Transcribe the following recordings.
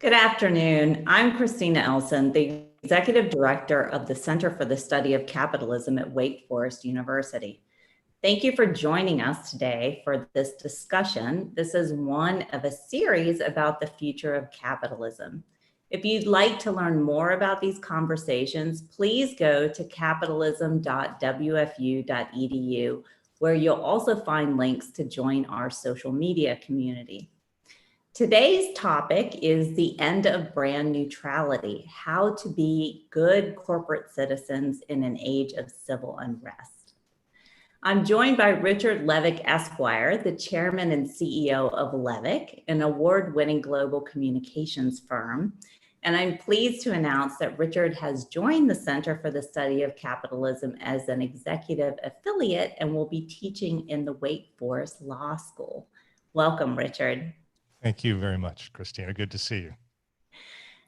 Good afternoon. I'm Christina Elson, the Executive Director of the Center for the Study of Capitalism at Wake Forest University. Thank you for joining us today for this discussion. This is one of a series about the future of capitalism. If you'd like to learn more about these conversations, please go to capitalism.wfu.edu, where you'll also find links to join our social media community. Today's topic is the end of brand neutrality, how to be good corporate citizens in an age of civil unrest. I'm joined by Richard Levick Esquire, the chairman and CEO of Levick, an award-winning global communications firm. And I'm pleased to announce that Richard has joined the Center for the Study of Capitalism as an executive affiliate and will be teaching in the Wake Forest Law School. Welcome, Richard. Thank you very much, Christina. Good to see you.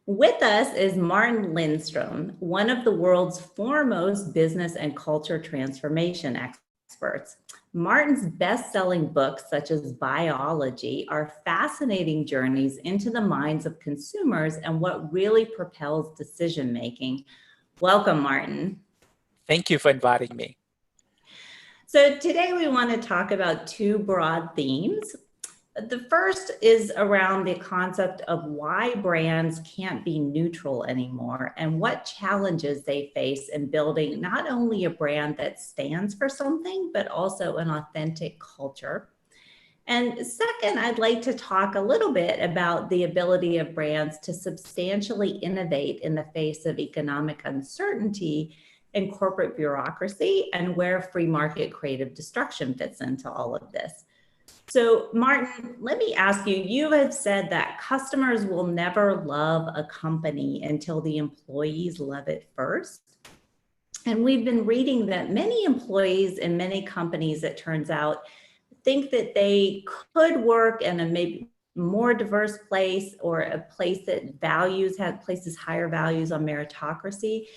With us is Martin Lindstrom, one of the world's foremost business and culture transformation experts. Martin's best-selling books, such as Biology, are fascinating journeys into the minds of consumers and what really propels decision-making. Welcome, Martin. Thank you for inviting me. So today we want to talk about two broad themes. The first is around the concept of why brands can't be neutral anymore and what challenges they face in building not only a brand that stands for something, but also an authentic culture. And second, I'd like to talk a little bit about the ability of brands to substantially innovate in the face of economic uncertainty and corporate bureaucracy, and where free market creative destruction fits into all of this. So, Martin, let me ask you, you have said that customers will never love a company until the employees love it first. And we've been reading that many employees in many companies, it turns out, think that they could work in a maybe more diverse place or a place that places higher values on meritocracy.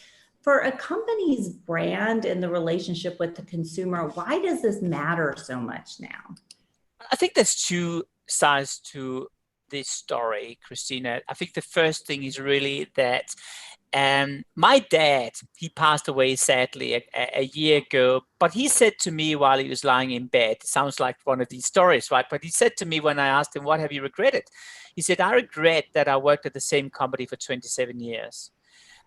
For a company's brand and the relationship with the consumer, why does this matter so much now? I think there's two sides to this story, Christina. I think the first thing is really that my dad, he passed away sadly a year ago, but he said to me while he was lying in bed, sounds like one of these stories, right? But he said to me when I asked him, what have you regretted? He said, I regret that I worked at the same company for 27 years.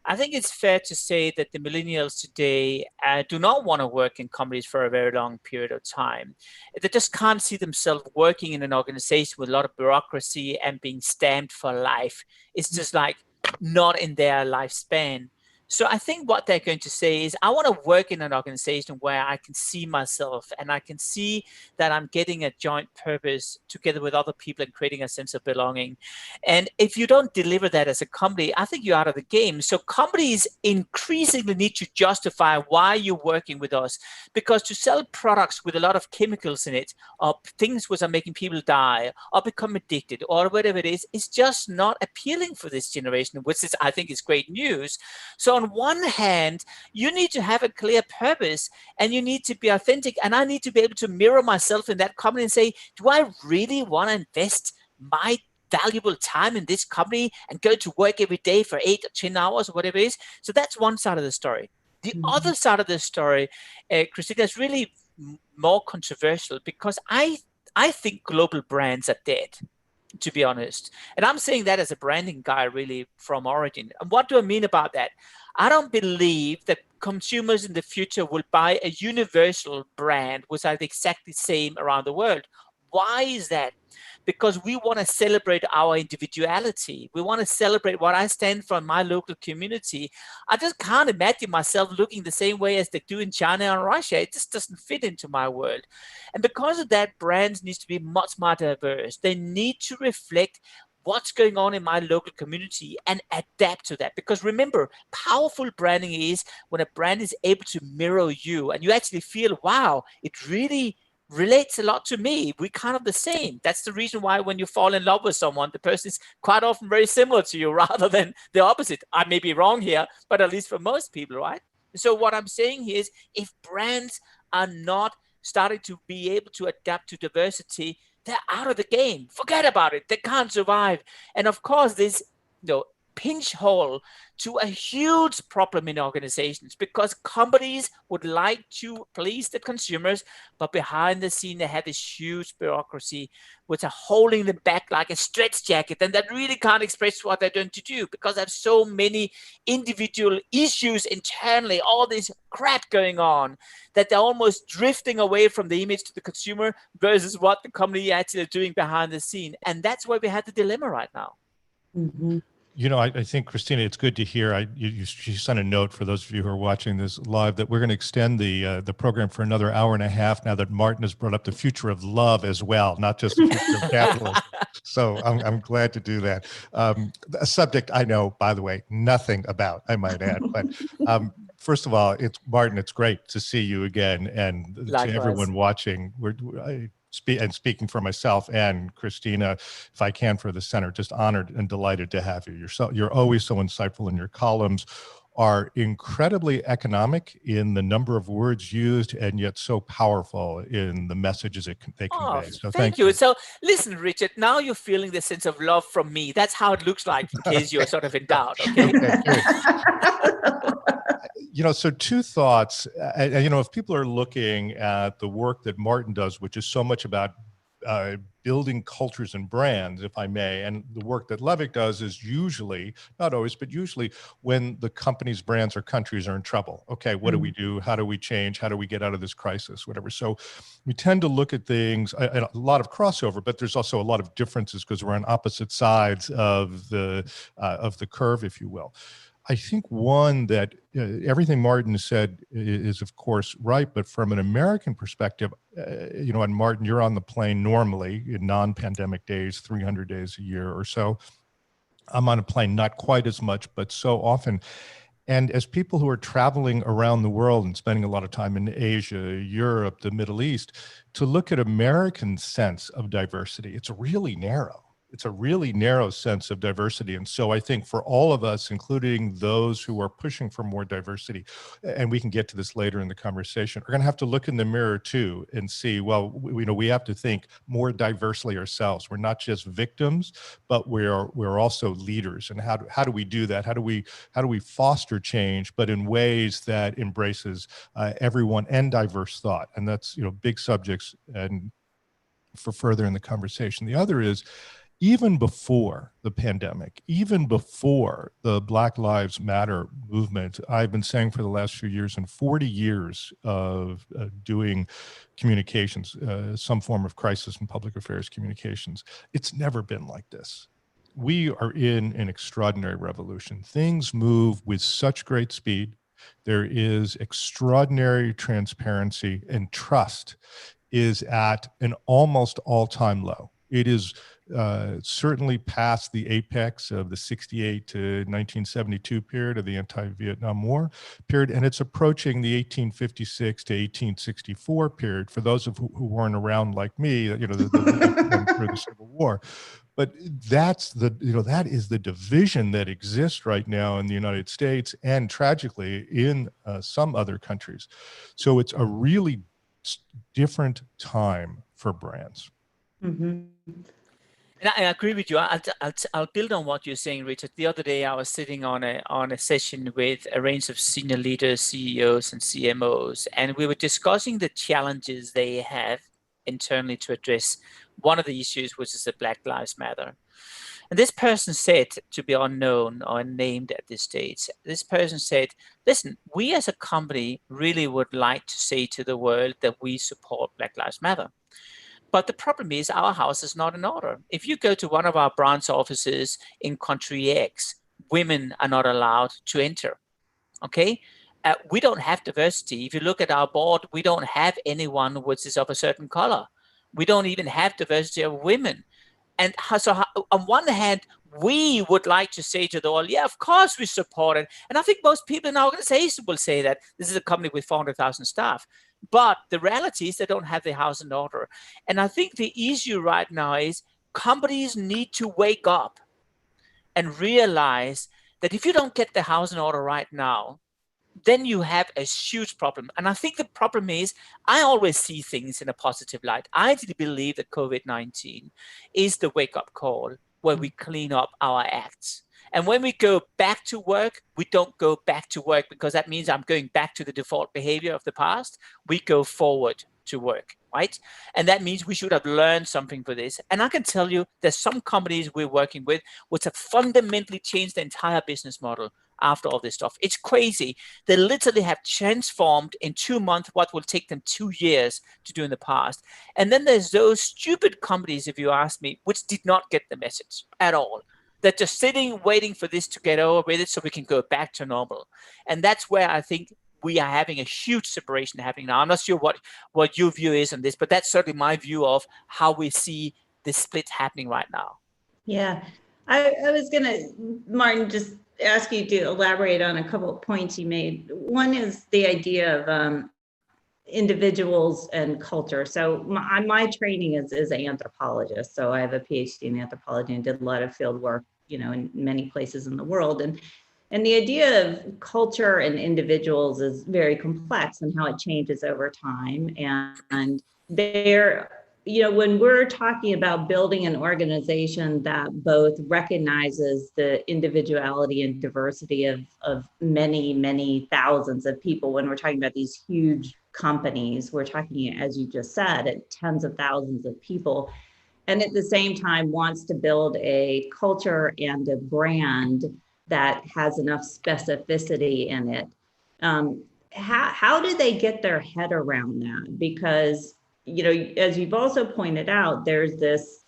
I think it's fair to say that the millennials today do not want to work in companies for a very long period of time. They just can't see themselves working in an organization with a lot of bureaucracy and being stamped for life. It's just like not in their lifespan. So I think what they're going to say is, I want to work in an organization where I can see myself and I can see that I'm getting a joint purpose together with other people and creating a sense of belonging. And if you don't deliver that as a company, I think you're out of the game. So companies increasingly need to justify why you're working with us, because to sell products with a lot of chemicals in it, or things which are making people die or become addicted or whatever it is just not appealing for this generation, which is, I think, is great news. So on one hand, you need to have a clear purpose and you need to be authentic. And I need to be able to mirror myself in that company and say, do I really want to invest my valuable time in this company and go to work every day for 8 or 10 hours or whatever it is? So that's one side of the story. The other side of the story, Christina, is really more controversial, because I think global brands are dead, to be honest. And I'm saying that as a branding guy, really, from origin. And what do I mean about that? I don't believe that consumers in the future will buy a universal brand which are exactly the same around the world. Why is that? Because we want to celebrate our individuality. We want to celebrate what I stand for in my local community. I just can't imagine myself looking the same way as they do in China and Russia. It just doesn't fit into my world. And because of that, brands need to be much more diverse. They need to reflect what's going on in my local community and adapt to that. Because remember, powerful branding is when a brand is able to mirror you and you actually feel, wow, it really relates a lot to me. We're kind of the same. That's the reason why when you fall in love with someone, the person is quite often very similar to you rather than the opposite. I may be wrong here, but at least for most people, right? So what I'm saying here is, if brands are not starting to be able to adapt to diversity, they're out of the game. Forget about it. They can't survive. And of course, this pinch hole to a huge problem in organizations, because companies would like to please the consumers, but behind the scene they have this huge bureaucracy which are holding them back like a stretch jacket, and that really can't express what they're going to do because they have so many individual issues internally, all this crap going on, that they're almost drifting away from the image to the consumer versus what the company actually is doing behind the scene. And that's why we have the dilemma right now. Mm-hmm. You know, I think, Christina, it's good to hear. You sent a note for those of you who are watching this live that we're going to extend the program for another hour and a half now that Martin has brought up the future of love as well, not just the future of capitalism. So I'm glad to do that. A subject I know, by the way, nothing about, I might add. But first of all, Martin, it's great to see you again. And Likewise. To everyone watching, speaking for myself and Christina, if I can, for the center, just honored and delighted to have you. You're always so insightful, and your columns are incredibly economic in the number of words used, and yet so powerful in the messages they convey. So thank you. So listen, Richard, now you're feeling the sense of love from me. That's how it looks like, in case you're sort of in doubt. Okay. Good. So two thoughts, if people are looking at the work that Martin does, which is so much about building cultures and brands, if I may, and the work that Levick does is usually, not always, but usually when the company's brands or countries are in trouble. Okay, what do we do? How do we change? How do we get out of this crisis? Whatever. So we tend to look at things, a lot of crossover, but there's also a lot of differences because we're on opposite sides of the curve, if you will. I think one that everything Martin said is of course right, but from an American perspective, and Martin, you're on the plane normally in non-pandemic days, 300 days a year or so. I'm on a plane not quite as much, but so often. And as people who are traveling around the world and spending a lot of time in Asia, Europe, the Middle East, to look at American sense of diversity, it's really narrow. It's a really narrow sense of diversity. And so I think for all of us, including those who are pushing for more diversity, and we can get to this later in the conversation, are going to have to look in the mirror too and see, well, we have to think more diversely ourselves. We're not just victims, but we're also leaders. And how do we do that? How do we foster change, but in ways that embraces everyone and diverse thought? And that's, big subjects and for further in the conversation. The other is, even before the pandemic, even before the Black Lives Matter movement, I've been saying for the last few years, in 40 years of doing communications, some form of crisis and public affairs communications, it's never been like this. We are in an extraordinary revolution. Things move with such great speed. There is extraordinary transparency, and trust is at an almost all-time low. It is certainly past the apex of the 68 to 1972 period of the anti-Vietnam War period, and it's approaching the 1856 to 1864 period. For those of who weren't around like me, through the Civil War. But that is the division that exists right now in the United States and tragically in some other countries. So it's a really different time for brands. Mm-hmm. And I agree with you. I'll build on what you're saying, Richard. The other day, I was sitting on a session with a range of senior leaders, CEOs, and CMOs, and we were discussing the challenges they have internally to address one of the issues, which is the Black Lives Matter. And this person said, to be unknown or unnamed at this stage, this person said, listen, we as a company really would like to say to the world that we support Black Lives Matter. But the problem is our house is not in order. If you go to one of our branch offices in country X, women are not allowed to enter, okay? We don't have diversity. If you look at our board, we don't have anyone which is of a certain color. We don't even have diversity of women. And so on one hand, we would like to say to the world, yeah, of course we support it. And I think most people in our organization will say that this is a company with 400,000 staff. But the reality is they don't have their house in order. And I think the issue right now is companies need to wake up and realize that if you don't get the house in order right now, then you have a huge problem. And I think the problem is I always see things in a positive light. I actually believe that COVID-19 is the wake-up call where we clean up our acts. And when we go back to work, we don't go back to work because that means I'm going back to the default behavior of the past. We go forward to work, right? And that means we should have learned something for this. And I can tell you there's some companies we're working with which have fundamentally changed the entire business model after all this stuff. It's crazy. They literally have transformed in 2 months what will take them 2 years to do in the past. And then there's those stupid companies, if you ask me, which did not get the message at all. They're just sitting, waiting for this to get over with it so we can go back to normal. And that's where I think we are having a huge separation happening now. I'm not sure what your view is on this, but that's certainly my view of how we see this split happening right now. Yeah, I was going to, Martin, just ask you to elaborate on a couple of points you made. One is the idea of individuals and culture. So my training is an anthropologist. So I have a PhD in anthropology and did a lot of field work, in many places in the world. And the idea of culture and individuals is very complex and how it changes over time. And when we're talking about building an organization that both recognizes the individuality and diversity of many, many thousands of people, when we're talking about these huge companies, we're talking, as you just said, at tens of thousands of people, and at the same time wants to build a culture and a brand that has enough specificity in it. How do they get their head around that? Because, as you've also pointed out, there's this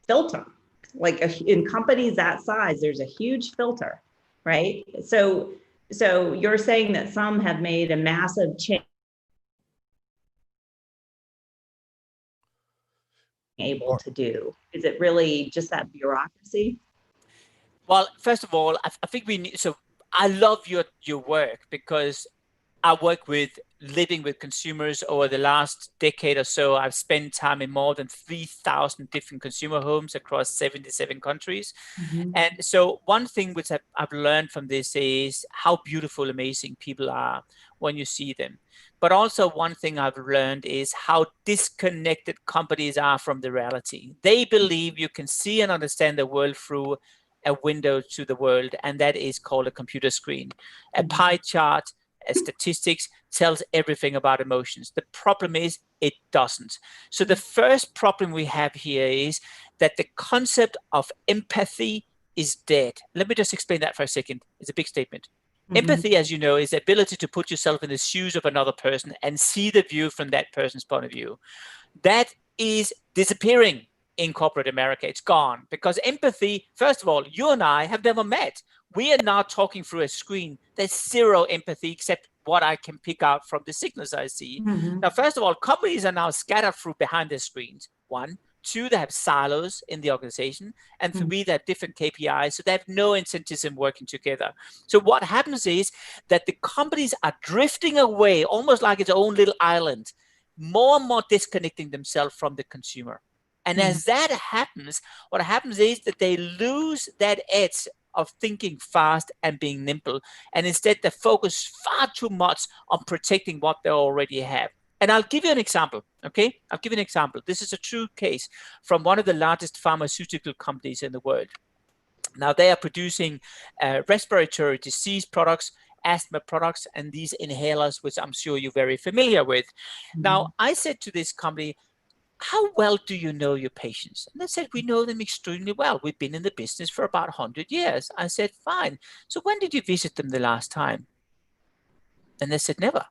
filter, like in companies that size, there's a huge filter, right? So you're saying that some have made a massive change able to do. Is it really just that bureaucracy? Well, first of all, I think we need, so I love your work because I work with living with consumers over the last decade or so. I've spent time in more than 3,000 different consumer homes across 77 countries. Mm-hmm. And so one thing which I've learned from this is how beautiful, amazing people are when you see them. But also one thing I've learned is how disconnected companies are from the reality. They believe you can see and understand the world through a window to the world, and that is called a computer screen. A pie chart, statistics tells everything about emotions. The problem is it doesn't. So the first problem we have here is that the concept of empathy is dead. Let me just explain that for a second. It's a big statement. Mm-hmm. Empathy, as you know, is the ability to put yourself in the shoes of another person and see the view from that person's point of view. That is disappearing in corporate America. It's gone because empathy, first of all, you and I have never met. We are now talking through a screen. There's zero empathy except what I can pick out from the signals I see. Mm-hmm. Now, first of all, companies are now scattered through behind their screens. 1, 2, they have silos in the organization, and 3, they have different KPIs, so they have no incentives in working together. So what happens is that the companies are drifting away, almost like its own little island, more and more disconnecting themselves from the consumer. And as that happens, what happens is that they lose that edge of thinking fast and being nimble. And instead, they focus far too much on protecting what they already have. And I'll give you an example, okay? I'll give you an example. This is a true case from one of the largest pharmaceutical companies in the world. Now, they are producing respiratory disease products, asthma products, and these inhalers, which I'm sure you're very familiar with. Now, I said to this company, how well do you know your patients? And they said, we know them extremely well. We've been in the business for about 100 years. I said, fine. So when did you visit them the last time? And they said, never.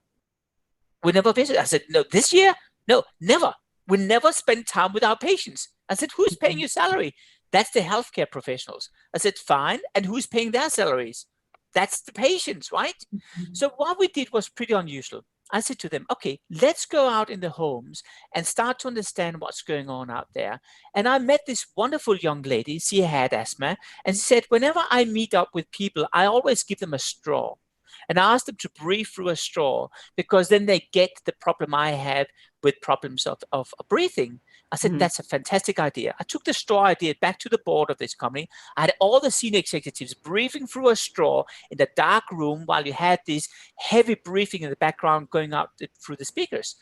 We never visited. I said, no, this year? No, never. We never spend time with our patients. I said, who's paying your salary? That's the healthcare professionals. I said, fine. And who's paying their salaries? That's the patients, right? So what we did was pretty unusual. I said to them, okay, let's go out in the homes and start to understand what's going on out there. And I met this wonderful young lady. She had asthma. And she said, whenever I meet up with people, I always give them a straw. And I ask them to breathe through a straw because then they get the problem I have with problems of breathing. I said, that's a fantastic idea. I took the straw idea back to the board of this company. I had all the senior executives breathing through a straw in the dark room while you had this heavy breathing in the background going out through the speakers.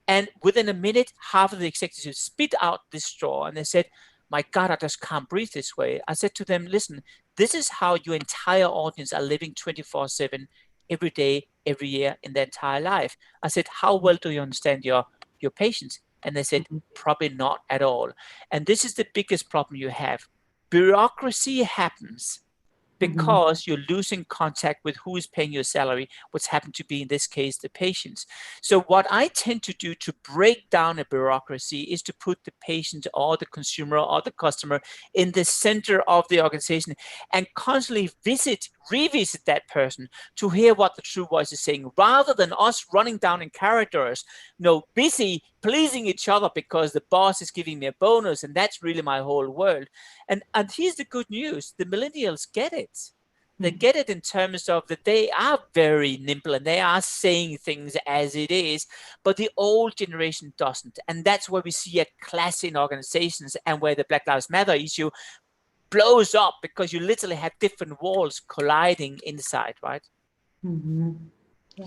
And within a minute, half of the executives spit out this straw and they said, my God, I just can't breathe this way. I said to them, listen, this is how your entire audience are living 24/7 every day, every year in their entire life. I said, how well do you understand your patients? And they said, probably not at all. And this is the biggest problem you have. Bureaucracy happens because you're losing contact with who is paying your salary, what's happened to be, in this case, the patients. So what I tend to do to break down a bureaucracy is to put the patient or the consumer or the customer in the center of the organization and constantly revisit that person to hear what the true voice is saying, rather than us running down in corridors, busy pleasing each other because the boss is giving me a bonus and that's really my whole world. And here's the good news: the millennials get it. They get it in terms of that they are very nimble and they are saying things as it is, but the old generation doesn't. And that's where we see a clash in organizations, and where the Black Lives Matter issue blows up, because you literally have different walls colliding inside, right? Yeah.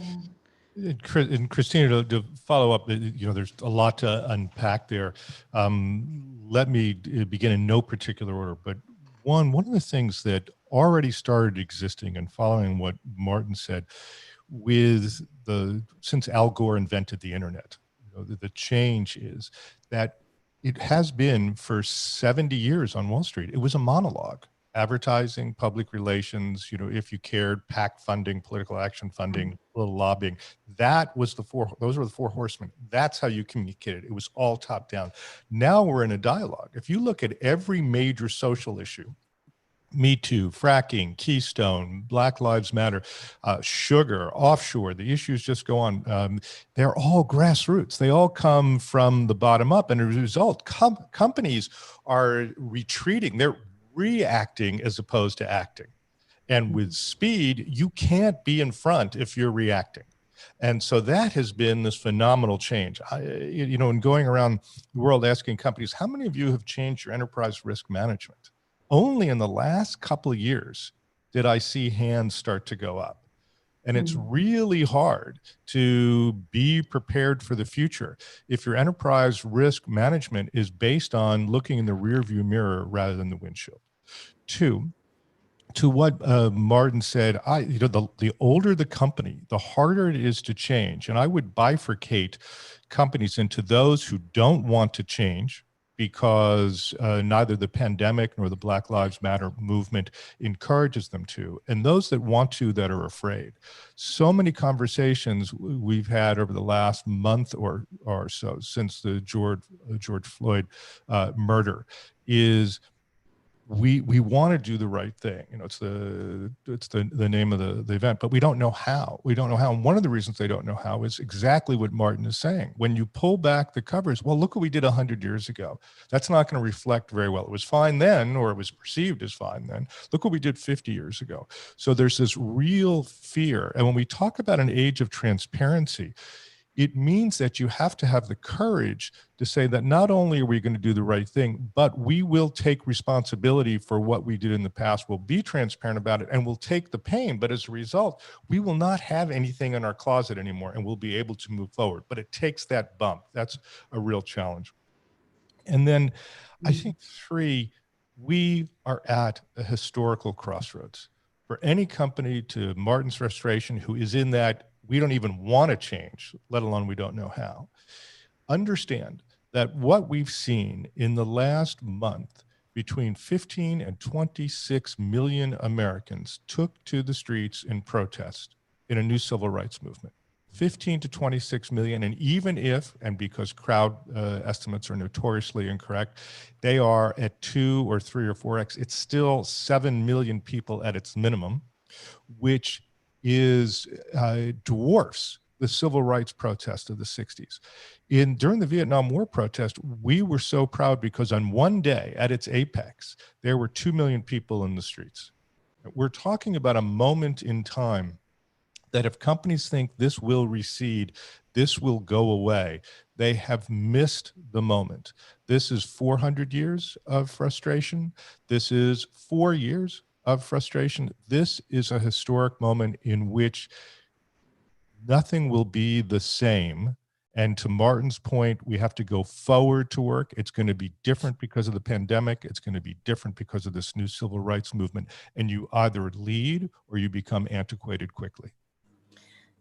And Christina, to follow up, there's a lot to unpack there. Let me begin in no particular order, but one of the things that already started existing, and following what Martin said, since Al Gore invented the internet, the change is that it has been for 70 years on Wall Street. It was a monologue. Advertising, public relations, if you cared, PAC funding, political action funding, a little lobbying. Those were the four horsemen. That's how you communicated. It was all top down. Now we're in a dialogue. If you look at every major social issue, Me Too, fracking, Keystone, Black Lives Matter, sugar, offshore, the issues just go on. They're all grassroots. They all come from the bottom up. And as a result, companies are retreating. They're reacting as opposed to acting. And with speed, you can't be in front if you're reacting. And so that has been this phenomenal change. In going around the world asking companies, how many of you have changed your enterprise risk management? Only in the last couple of years did I see hands start to go up. And it's really hard to be prepared for the future if your enterprise risk management is based on looking in the rearview mirror rather than the windshield. Two, to what Martin said, the older the company, the harder it is to change. And I would bifurcate companies into those who don't want to change because neither the pandemic nor the Black Lives Matter movement encourages them to, and those that want to, that are afraid. So many conversations we've had over the last month or so since the George Floyd murder is, we want to do the right thing. It's the name of the event, but we don't know how. And one of the reasons they don't know how is exactly what Martin is saying. When you pull back the covers, well, look what we did 100 years ago. That's not going to reflect very well. It was fine then, or it was perceived as fine then. Look what we did 50 years ago. So there's this real fear. And when we talk about an age of transparency, it means that you have to have the courage to say that not only are we going to do the right thing, but we will take responsibility for what we did in the past. We'll be transparent about it and we'll take the pain. But as a result, we will not have anything in our closet anymore and we'll be able to move forward. But it takes that bump. That's a real challenge. And then I think three, we are at a historical crossroads. For any company, to Martin's frustration, who is in that we don't even want to change, let alone we don't know how. Understand that what we've seen in the last month, between 15 and 26 million Americans took to the streets in protest in a new civil rights movement. 15 to 26 million, and even if, and because crowd estimates are notoriously incorrect, they are at 2 or 3 or 4x, it's still 7 million people at its minimum, which dwarfs the civil rights protest of the 60s. During the Vietnam War protest, we were so proud because on one day at its apex, there were 2 million people in the streets. We're talking about a moment in time that if companies think this will recede, this will go away, they have missed the moment. This is 400 years of frustration. This is 4 years of frustration. This is a historic moment in which nothing will be the same And to Martin's point, we have to go forward to work. It's going to be different because of the pandemic. It's going to be different because of this new civil rights movement. And you either lead or you become antiquated quickly.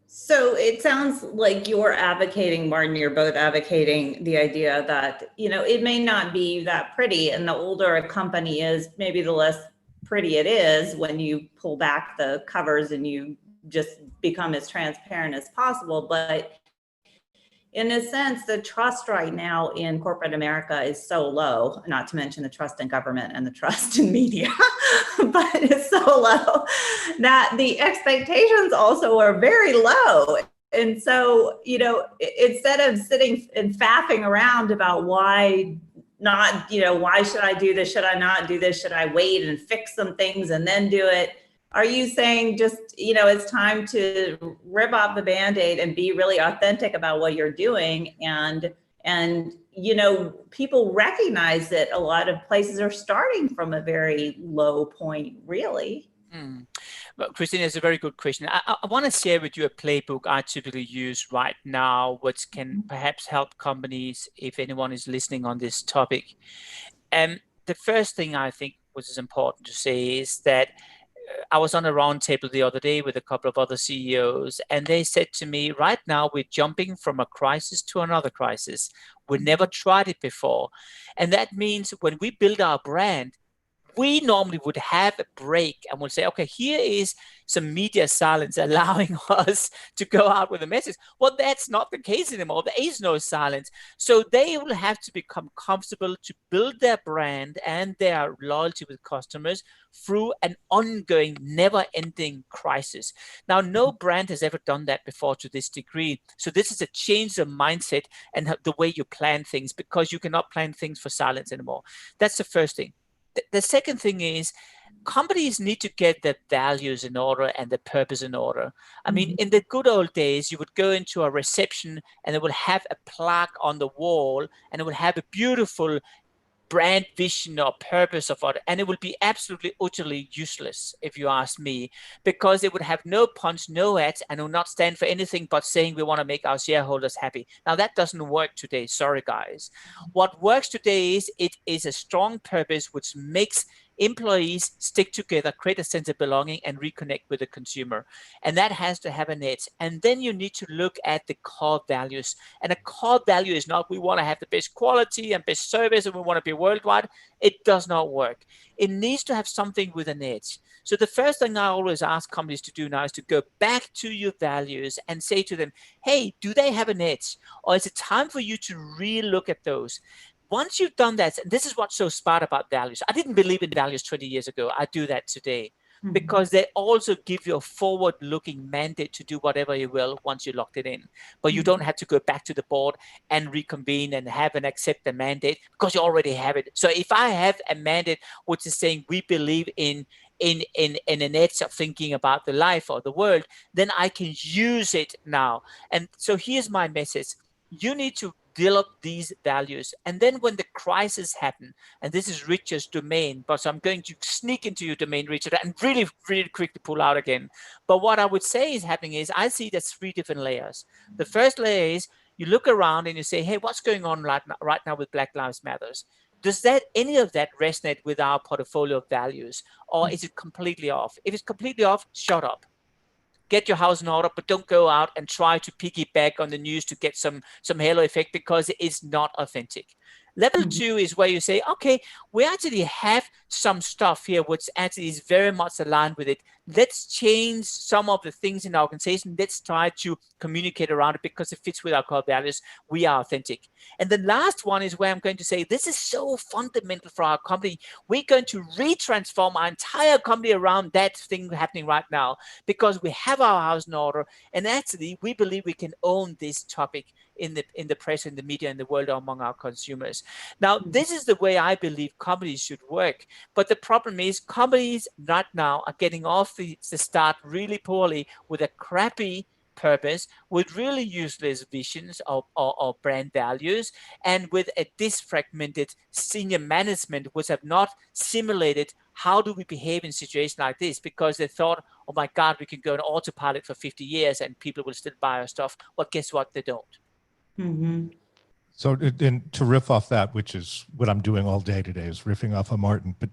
So it sounds like you're advocating, Martin, you're both advocating the idea that, it may not be that pretty, and the older a company is, maybe the less pretty it is when you pull back the covers and you just become as transparent as possible. But in a sense, the trust right now in corporate America is so low, not to mention the trust in government and the trust in media, but it's so low that the expectations also are very low. And so, instead of sitting and faffing around about why not, why should I do this? Should I not do this? Should I wait and fix some things and then do it? Are you saying just, it's time to rip off the Band-Aid and be really authentic about what you're doing? And people recognize that a lot of places are starting from a very low point, really. Well, Christina, it's a very good question. I want to share with you a playbook I typically use right now, which can perhaps help companies if anyone is listening on this topic. And the first thing I think which is important to say is that I was on a roundtable the other day with a couple of other CEOs, and they said to me, right now we're jumping from a crisis to another crisis. We never tried it before. And that means when we build our brand, we normally would have a break and we'll say, okay, here is some media silence allowing us to go out with a message. Well, that's not the case anymore. There is no silence. So they will have to become comfortable to build their brand and their loyalty with customers through an ongoing, never-ending crisis. Now, no brand has ever done that before to this degree. So this is a change of mindset and the way you plan things, because you cannot plan things for silence anymore. That's the first thing. The second thing is companies need to get their values in order and the purpose in order. I mean, in the good old days, you would go into a reception and it would have a plaque on the wall and it would have a beautiful brand vision or purpose of it, and it would be absolutely utterly useless if you ask me, because it would have no punch, no ads, and will not stand for anything but saying we want to make our shareholders happy. Now that doesn't work today, sorry guys. What works today is it is a strong purpose which makes employees stick together, create a sense of belonging, and reconnect with the consumer. And that has to have an edge. And then you need to look at the core values. And a core value is not we want to have the best quality and best service and we want to be worldwide. It does not work. It needs to have something with an edge. So the first thing I always ask companies to do now is to go back to your values and say to them, hey, do they have an edge? Or is it time for you to re-look at those? Once you've done that, and this is what's so smart about values. I didn't believe in values 20 years ago. I do that today because they also give you a forward-looking mandate to do whatever you will once you locked it in. But you don't have to go back to the board and reconvene and have and accept the mandate because you already have it. So if I have a mandate which is saying we believe in an edge of thinking about the life or the world, then I can use it now. And so here's my message. You need to develop these values. And then when the crisis happen, and this is Richard's domain, but so I'm going to sneak into your domain, Richard, and really, really quickly pull out again. But what I would say is happening is I see there's 3 different layers. The first layer is you look around and you say, hey, what's going on right now with Black Lives Matters? Does any of that resonate with our portfolio of values? Or is it completely off? If it's completely off, shut up. Get your house in order, but don't go out and try to piggyback on the news to get some halo effect, because it is not authentic. Level 2 is where you say, okay, we actually have some stuff here which actually is very much aligned with it. Let's change some of the things in our organization. Let's try to communicate around it because it fits with our core values. We are authentic. And the last one is where I'm going to say, this is so fundamental for our company. We're going to retransform our entire company around that thing happening right now, because we have our house in order. And actually, we believe we can own this topic in the press, in the media, in the world, among our consumers. Now, this is the way I believe companies should work. But the problem is companies right now are getting off the start really poorly with a crappy purpose, with really useless visions or brand values, and with a disfragmented senior management which have not simulated how do we behave in situations like this, because they thought, oh my God, we can go on autopilot for 50 years and people will still buy our stuff. Well, guess what? They don't. Mm-hmm. So, and to riff off that, which is what I'm doing all day today, is riffing off of Martin. But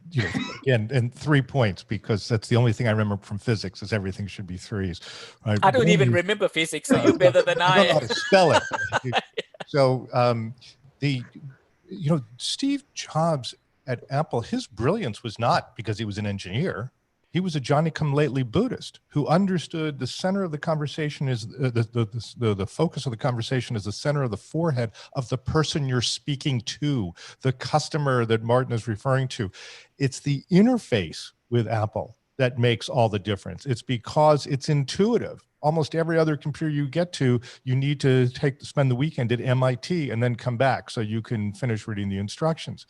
again, and 3 points, because that's the only thing I remember from physics, is everything should be threes, right? I don't One even is, remember physics, so you're better than I I don't know am. how to spell it. So, the Steve Jobs at Apple, his brilliance was not because he was an engineer. He was a Johnny-come-lately Buddhist who understood the center of the conversation is the focus of the conversation is the center of the forehead of the person you're speaking to, the customer that Martin is referring to. It's the interface with Apple that makes all the difference. It's because it's intuitive. Almost every other computer you get to, you need to spend the weekend at MIT and then come back so you can finish reading the instructions.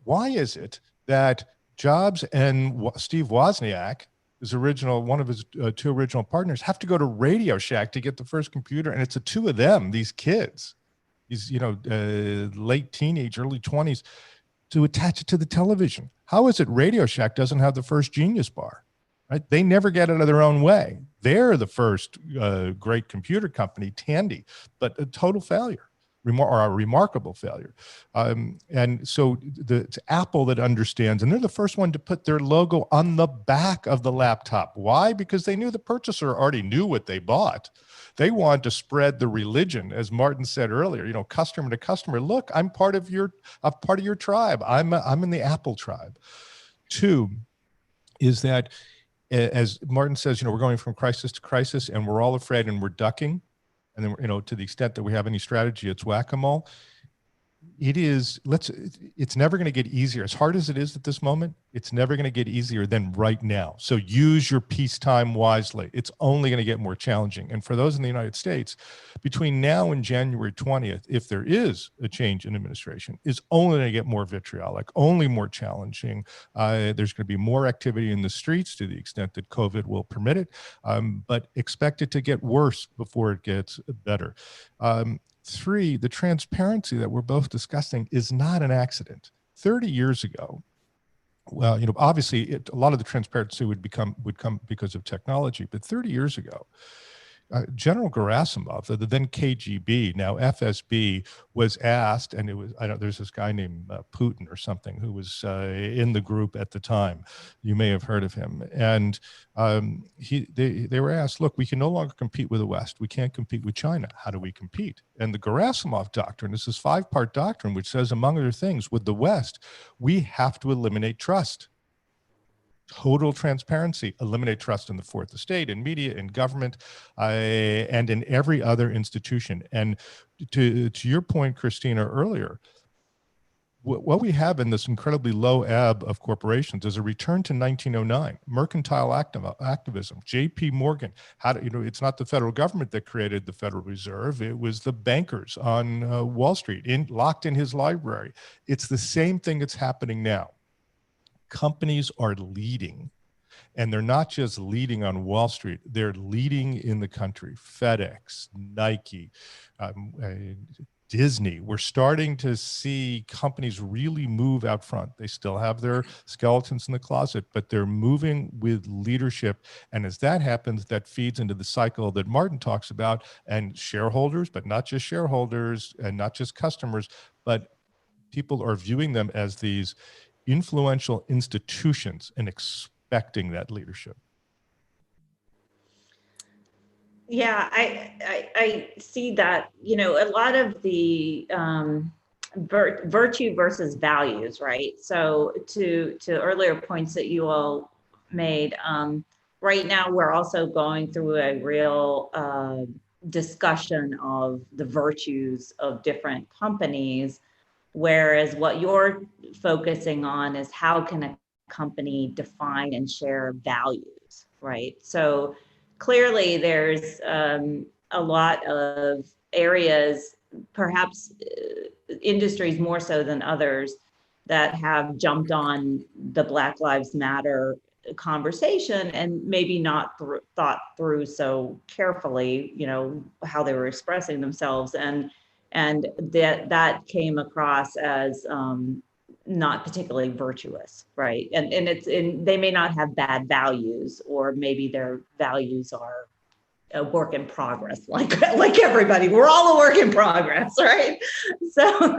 Why is it that Jobs and Steve Wozniak, one of his two original partners, have to go to Radio Shack to get the first computer, and it's the two of them, these kids, these late teenage, early 20s, to attach it to the television? How is it Radio Shack doesn't have the first Genius Bar? Right? They never get out of their own way. They're the first great computer company, Tandy, but a total failure. Or a remarkable failure. And so it's Apple that understands, and they're the first one to put their logo on the back of the laptop. Why? Because they knew the purchaser already knew what they bought. They wanted to spread the religion, as Martin said earlier, customer to customer. Look, I'm part of your tribe. I'm in the Apple tribe. 2 is that, as Martin says, we're going from crisis to crisis, and we're all afraid, and we're ducking. And then, to the extent that we have any strategy, it's whack-a-mole. It's never going to get easier. As hard as it is at this moment, it's never going to get easier than right now. So use your peacetime wisely. It's only going to get more challenging. And for those in the United States, between now and January 20th, if there is a change in administration, is only going to get more vitriolic, only more challenging. There's going to be more activity in the streets to the extent that COVID will permit it, but expect it to get worse before it gets better. 3, the transparency that we're both discussing is not an accident. 30 years ago, well, obviously a lot of the transparency would come because of technology, but 30 years ago, General Gerasimov, the then KGB, now FSB, was asked, and there's this guy named Putin or something who was in the group at the time. You may have heard of him. And they were asked, look, we can no longer compete with the West. We can't compete with China. How do we compete? And the Gerasimov doctrine is this 5-part doctrine, which says, among other things, with the West, we have to eliminate trust. Total transparency, eliminate trust in the fourth estate, in media, in government, and in every other institution. And to your point, Christina, earlier, what we have in this incredibly low ebb of corporations is a return to 1909, mercantile activism. J.P. Morgan, it's not the federal government that created the Federal Reserve. It was the bankers on Wall Street, locked in his library. It's the same thing that's happening now. Companies are leading, and they're not just leading on Wall Street, they're leading in the country. FedEx, Nike, Disney. We're starting to see companies really move out front. They still have their skeletons in the closet, but they're moving with leadership. And as that happens, that feeds into the cycle that Martin talks about, and shareholders, but not just shareholders and not just customers, but people are viewing them as these influential institutions and expecting that leadership. Yeah, I see that, a lot of the virtue versus values, right? So to earlier points that you all made, right now we're also going through a real discussion of the virtues of different companies, whereas what you're focusing on is how can a company define and share values, right? So clearly there's a lot of areas, perhaps industries more so than others, that have jumped on the Black Lives Matter conversation and maybe not thought through so carefully, how they were expressing themselves. And that came across as not particularly virtuous, right? And they may not have bad values, or maybe their values are a work in progress, like everybody. We're all a work in progress, right? So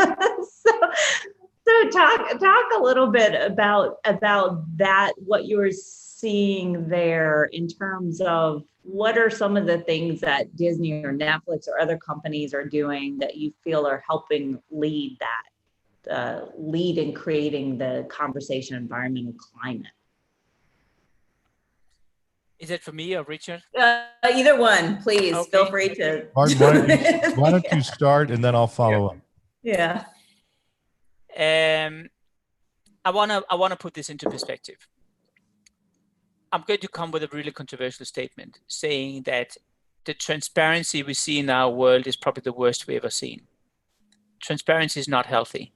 talk a little bit about that, what you were seeing there in terms of what are some of the things that Disney or Netflix or other companies are doing that you feel are helping lead in creating the conversation environmental climate? Is it for me or Richard? Either one, please. Okay. Feel free to. Martin, why don't you start and then I'll follow up. Yeah. I wanna put this into perspective. I'm going to come with a really controversial statement saying that the transparency we see in our world is probably the worst we've ever seen. Transparency is not healthy.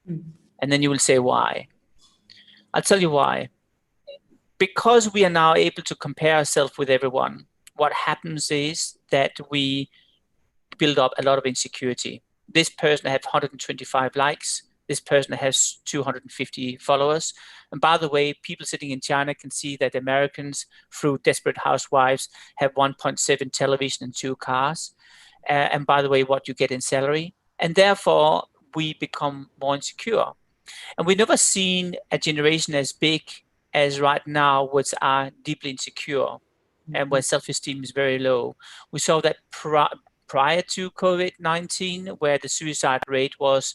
Mm-hmm. And then you will say, why? I'll tell you why. Because we are now able to compare ourselves with everyone, what happens is that we build up a lot of insecurity. This person has 125 likes. This person has 250 followers. And by the way, people sitting in China can see that Americans, through Desperate Housewives, have 1.7 television and 2 cars. And by the way, what you get in salary. And therefore, we become more insecure. And we've never seen a generation as big as right now, which are deeply insecure and where self-esteem is very low. We saw that prior to COVID-19, where the suicide rate was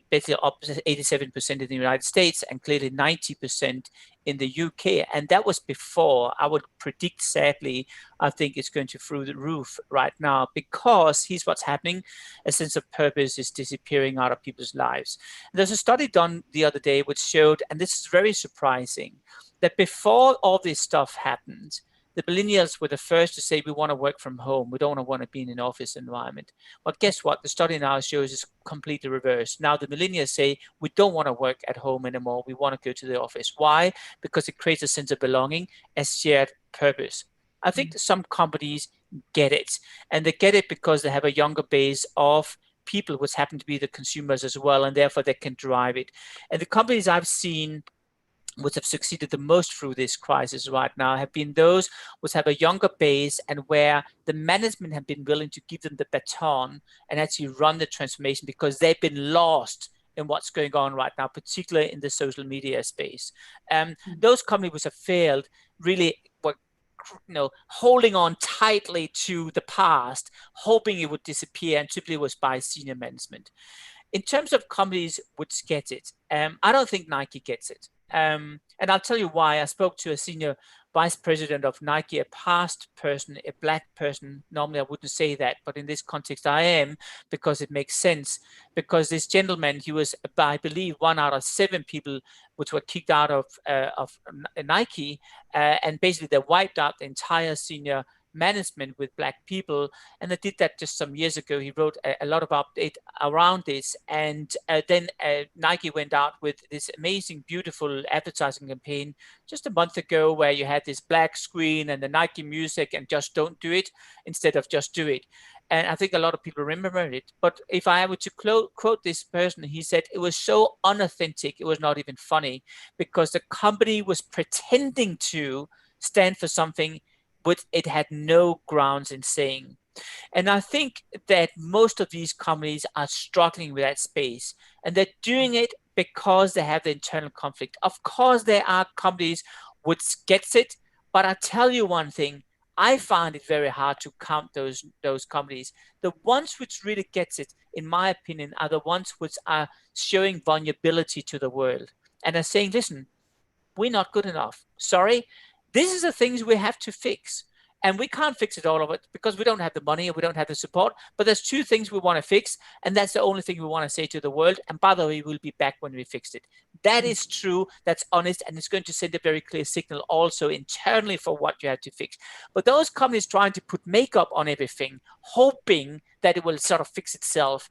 basically up 87% in the United States and clearly 90% in the UK. And that was before. I would predict, sadly, I think it's going to through the roof right now, because here's what's happening. A sense of purpose is disappearing out of people's lives. There's a study done the other day which showed, and this is very surprising, that before all this stuff happened, the millennials were the first to say, we want to work from home. We don't want to be in an office environment. But guess what? The study now shows is completely reversed. Now the millennials say, we don't want to work at home anymore. We want to go to the office. Why? Because it creates a sense of belonging and shared purpose. I think some companies get it. And they get it because they have a younger base of people which happen to be the consumers as well. And therefore they can drive it. And the companies I've seen which have succeeded the most through this crisis right now have been those which have a younger base and where the management have been willing to give them the baton and actually run the transformation because they've been lost in what's going on right now, particularly in the social media space. Those companies which have failed really were holding on tightly to the past, hoping it would disappear, and typically was by senior management. In terms of companies which get it, I don't think Nike gets it. And I'll tell you why. I spoke to a senior vice president of Nike, a past person, a Black person. Normally I wouldn't say that, but in this context I am, because it makes sense. Because this gentleman, he was, I believe, 1 out of 7 people which were kicked out of Nike, and basically they wiped out the entire senior management with Black people, and they did that just some years ago. He wrote a lot about it around this, and then Nike went out with this amazing, beautiful advertising campaign just a month ago, where you had this black screen and the Nike music and just don't do it instead of just do it. And I think a lot of people remember it. But if I were to quote this person, he said it was so unauthentic, it was not even funny, because the company was pretending to stand for something which it had no grounds in saying. And I think that most of these companies are struggling with that space, and they're doing it because they have the internal conflict. Of course, there are companies which gets it, but I tell you one thing, I find it very hard to count those companies. The ones which really gets it, in my opinion, are the ones which are showing vulnerability to the world and are saying, listen, we're not good enough. Sorry. This is the things we have to fix. And we can't fix it all of it because we don't have the money and we don't have the support. But there's 2 things we want to fix. And that's the only thing we want to say to the world. And by the way, we'll be back when we fixed it. That is true. That's honest. And it's going to send a very clear signal also internally for what you have to fix. But those companies trying to put makeup on everything, hoping that it will sort of fix itself,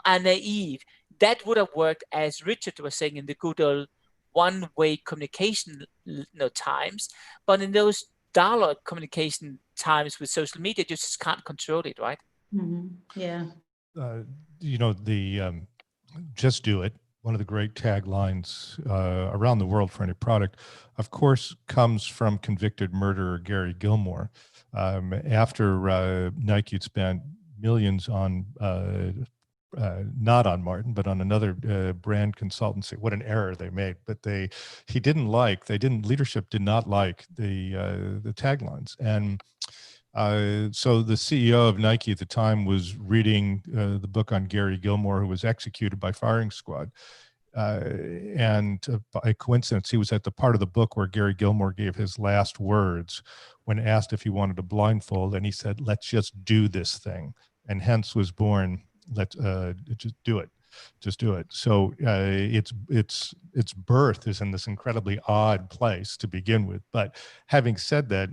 are naive. That would have worked, as Richard was saying, in the good old one-way communication times, but in those dialogue communication times with social media, you just can't control it, right? Mm-hmm. Yeah. The just do it. one of the great taglines around the world for any product, of course, comes from convicted murderer Gary Gilmore. After Nike had spent millions on not on Martin, but on another brand consultancy. What an error they made! But leadership did not like the taglines, and so the CEO of Nike at the time was reading the book on Gary Gilmore, who was executed by firing squad. And by coincidence, he was at the part of the book where Gary Gilmore gave his last words when asked if he wanted a blindfold, and he said, "Let's just do this thing." And hence was born, just do it. Just do it. So its birth is in this incredibly odd place to begin with. But having said that,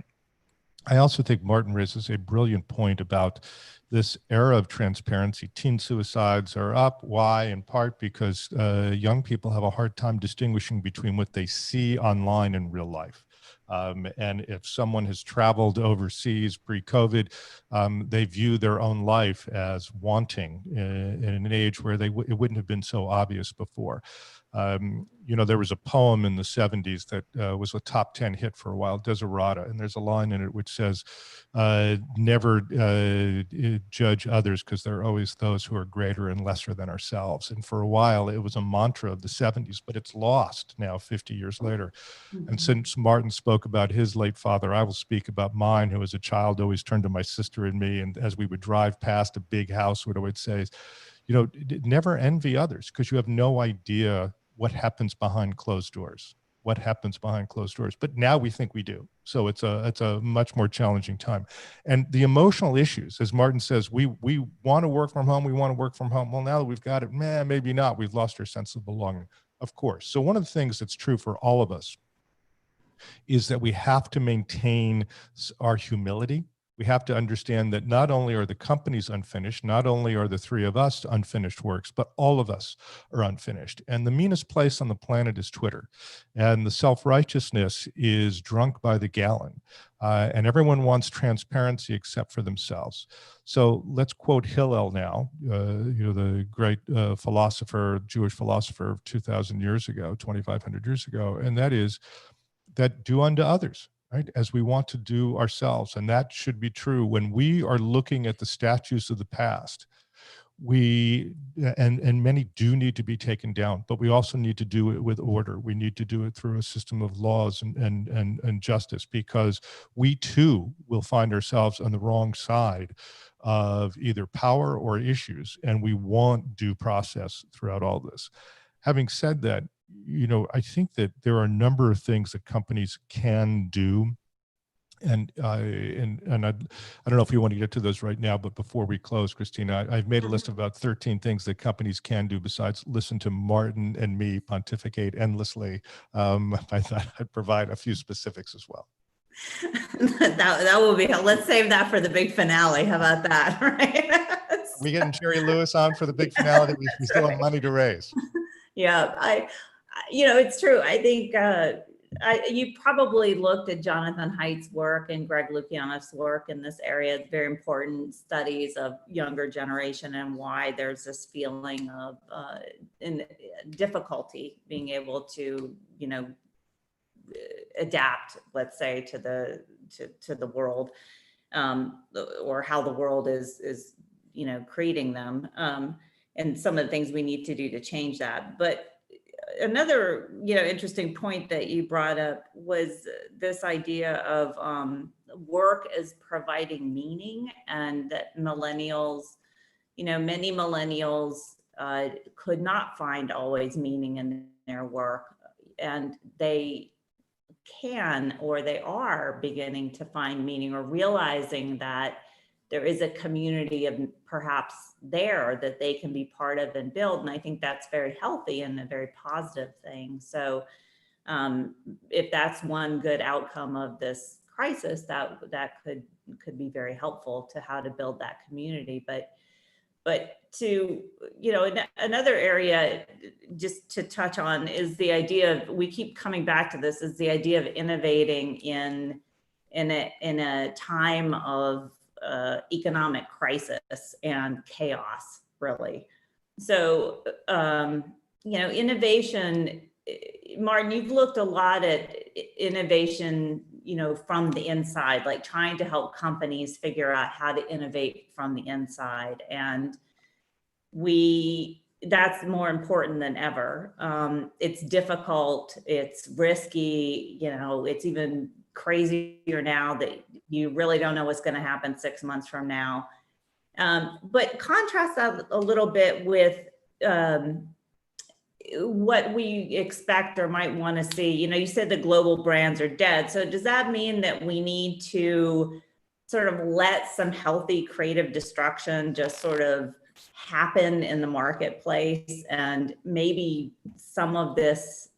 I also think Martin raises a brilliant point about this era of transparency. Teen suicides are up. Why? In part because young people have a hard time distinguishing between what they see online and real life. And if someone has traveled overseas pre-COVID, they view their own life as wanting in an age where it wouldn't have been so obvious before. There was a poem in the 70s that was a top 10 hit for a while, Desiderata, and there's a line in it which says, never judge others because there are always those who are greater and lesser than ourselves. And for a while, it was a mantra of the 70s, but it's lost now 50 years later. Mm-hmm. And since Martin spoke about his late father, I will speak about mine, who as a child always turned to my sister and me, and as we would drive past a big house, what I would say is, never envy others because you have no idea what happens behind closed doors. What happens behind closed doors? But now we think we do. So it's a much more challenging time. And the emotional issues, as Martin says, we want to work from home. We want to work from home. Well, now that we've got it, maybe not. We've lost our sense of belonging, of course. So one of the things that's true for all of us is that we have to maintain our humility. We have to understand that not only are the companies unfinished, not only are the three of us unfinished works, but all of us are unfinished. And the meanest place on the planet is Twitter. And the self-righteousness is drunk by the gallon. And everyone wants transparency except for themselves. So let's quote Hillel now, the great philosopher, Jewish philosopher of 2,000 years ago, 2,500 years ago, and that is that do unto others, right, as we want to do ourselves. And that should be true when we are looking at the statues of the past. And many do need to be taken down, but we also need to do it with order. We need to do it through a system of laws and justice, because we too will find ourselves on the wrong side of either power or issues, and we want due process throughout all this. Having said that, I think that there are a number of things that companies can do. And I don't know if you want to get to those right now, but before we close, Christina, I've made a list of about 13 things that companies can do besides listen to Martin and me pontificate endlessly. I thought I'd provide a few specifics as well. that will be, let's save that for the big finale. How about that? Right? Are we getting Jerry Lewis on for the big finale? We still have money to raise. Yeah, it's true. I think you probably looked at Jonathan Haidt's work and Greg Lukianoff's work in this area, very important studies of younger generation and why there's this feeling of difficulty being able to, adapt, let's say, to the world, or how the world is creating them, and some of the things we need to do to change that. But another, interesting point that you brought up was this idea of work as providing meaning, and that millennials, many millennials could not find always meaning in their work, and they can, or they are beginning to find meaning, or realizing that there is a community of perhaps there that they can be part of and build. And I think that's very healthy and a very positive thing. So if that's one good outcome of this crisis, that could be very helpful to how to build that community. But to, another area just to touch on is the idea of, we keep coming back to this, is the idea of innovating in a time of economic crisis and chaos, really. So innovation, Martin, you've looked a lot at innovation, from the inside, like trying to help companies figure out how to innovate from the inside. And that's more important than ever. It's difficult, it's risky, it's even crazier now that you really don't know what's going to happen 6 months from now. But contrast that a little bit with what we expect or might want to see. You said the global brands are dead. So does that mean that we need to sort of let some healthy creative destruction just sort of happen in the marketplace, and maybe some of this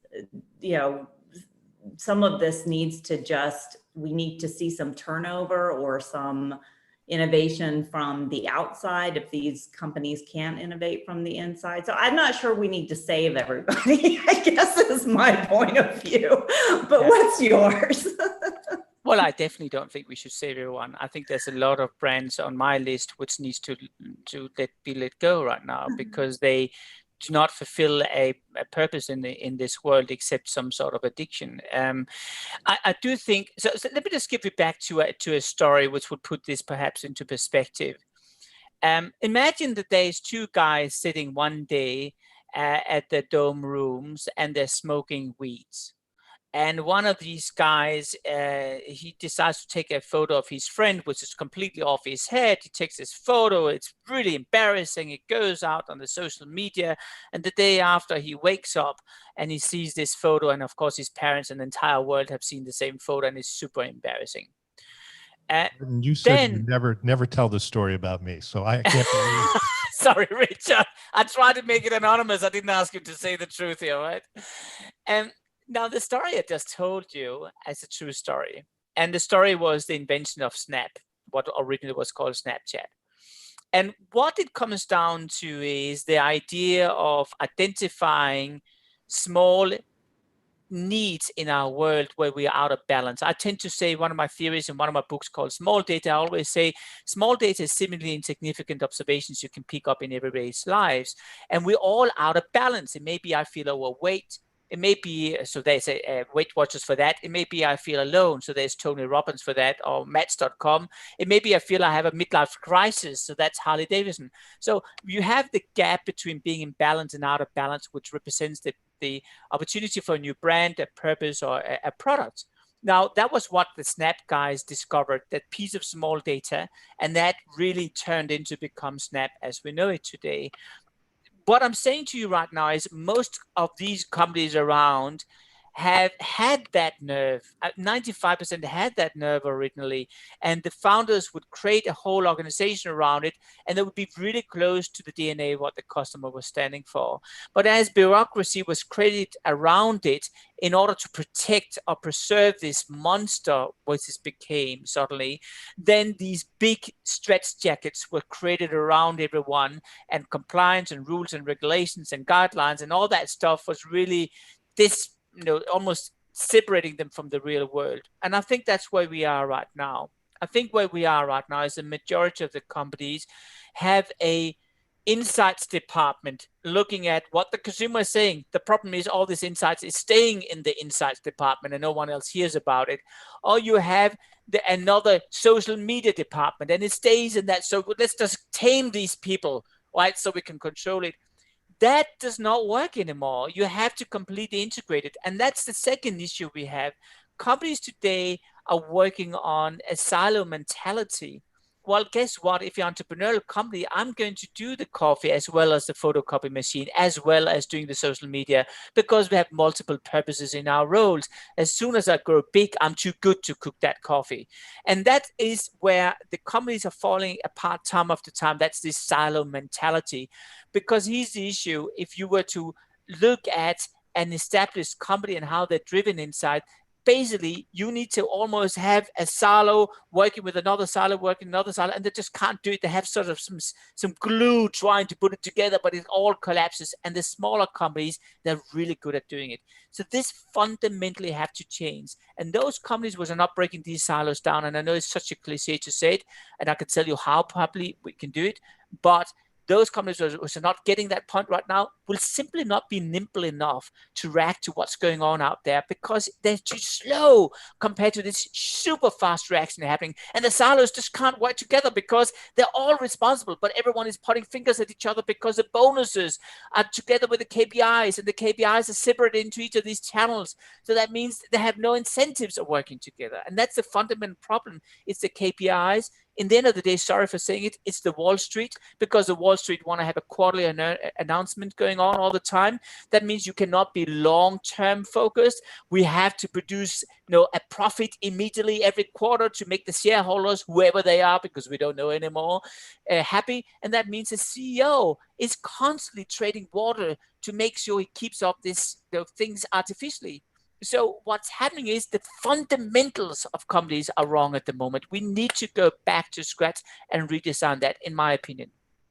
needs to we need to see some turnover or some innovation from the outside if these companies can't innovate from the inside? So I'm not sure we need to save everybody, I guess is my point of view, but what's yours? Well, I definitely don't think we should save everyone. I think there's a lot of brands on my list which needs to be let go right now because they do not fulfill a purpose in this world except some sort of addiction. I do think so. Let me just give you back to a story which would put this perhaps into perspective. Imagine that there's two guys sitting one day at the dome rooms and they're smoking weeds. And one of these guys, he decides to take a photo of his friend, which is completely off his head. He takes this photo. It's really embarrassing. It goes out on the social media. And the day after, he wakes up and he sees this photo. And of course, his parents and the entire world have seen the same photo. And it's super embarrassing. You said you never tell this story about me. So I can't believe. Sorry, Richard. I tried to make it anonymous. I didn't ask you to say the truth here, right? Now, the story I just told you is a true story. And the story was the invention of Snap, what originally was called Snapchat. And what it comes down to is the idea of identifying small needs in our world where we are out of balance. I tend to say, one of my theories in one of my books called Small Data, I always say small data is seemingly insignificant observations you can pick up in everyday's lives. And we're all out of balance. It may be I feel overweight. It may be, so there's Weight Watchers for that. It may be I feel alone, so there's Tony Robbins for that, or Match.com. It may be I feel I have a midlife crisis, so that's Harley Davidson. So you have the gap between being in balance and out of balance, which represents the opportunity for a new brand, a purpose, or a product. Now, that was what the Snap guys discovered, that piece of small data, and that really turned into become Snap as we know it today. What I'm saying to you right now is most of these companies around have had that nerve. 95% had that nerve originally, and the founders would create a whole organization around it, and they would be really close to the DNA of what the customer was standing for. But as bureaucracy was created around it in order to protect or preserve this monster, which it became suddenly, then these big stretch jackets were created around everyone, and compliance and rules and regulations and guidelines and all that stuff was really this, almost separating them from the real world. And I think that's where we are right now. I think where we are right now is the majority of the companies have a insights department looking at what the consumer is saying. The problem is all this insights is staying in the insights department and no one else hears about it. Or you have another social media department and it stays in that. So let's just tame these people, right? So we can control it. That does not work anymore. You have to completely integrate it. And that's the second issue we have. Companies today are working on a silo mentality. Well, guess what? If you're an entrepreneurial company, I'm going to do the coffee as well as the photocopy machine, as well as doing the social media, because we have multiple purposes in our roles. As soon as I grow big, I'm too good to cook that coffee. And that is where the companies are falling apart time after time. That's this silo mentality. Because here's the issue. If you were to look at an established company and how they're driven inside, basically, you need to almost have a silo working with another silo, working another silo, and they just can't do it. They have sort of some glue trying to put it together, but it all collapses. And the smaller companies, they're really good at doing it. So this fundamentally have to change. And those companies which are not breaking these silos down, and I know it's such a cliche to say it, and I can tell you how probably we can do it, but those companies which are not getting that point right now will simply not be nimble enough to react to what's going on out there because they're too slow compared to this super fast reaction happening. And the silos just can't work together because they're all responsible, but everyone is pointing fingers at each other because the bonuses are together with the KPIs, and the KPIs are separated into each of these channels. So that means they have no incentives of working together. And that's the fundamental problem. It's the KPIs. In the end of the day, sorry for saying it, it's the Wall Street, because the Wall Street want to have a quarterly announcement going on all the time. That means you cannot be long-term focused. We have to produce, a profit immediately every quarter to make the shareholders, whoever they are, because we don't know anymore, happy. And that means the CEO is constantly trading water to make sure he keeps up these things artificially. So what's happening is the fundamentals of companies are wrong at the moment. We need to go back to scratch and redesign that, in my opinion.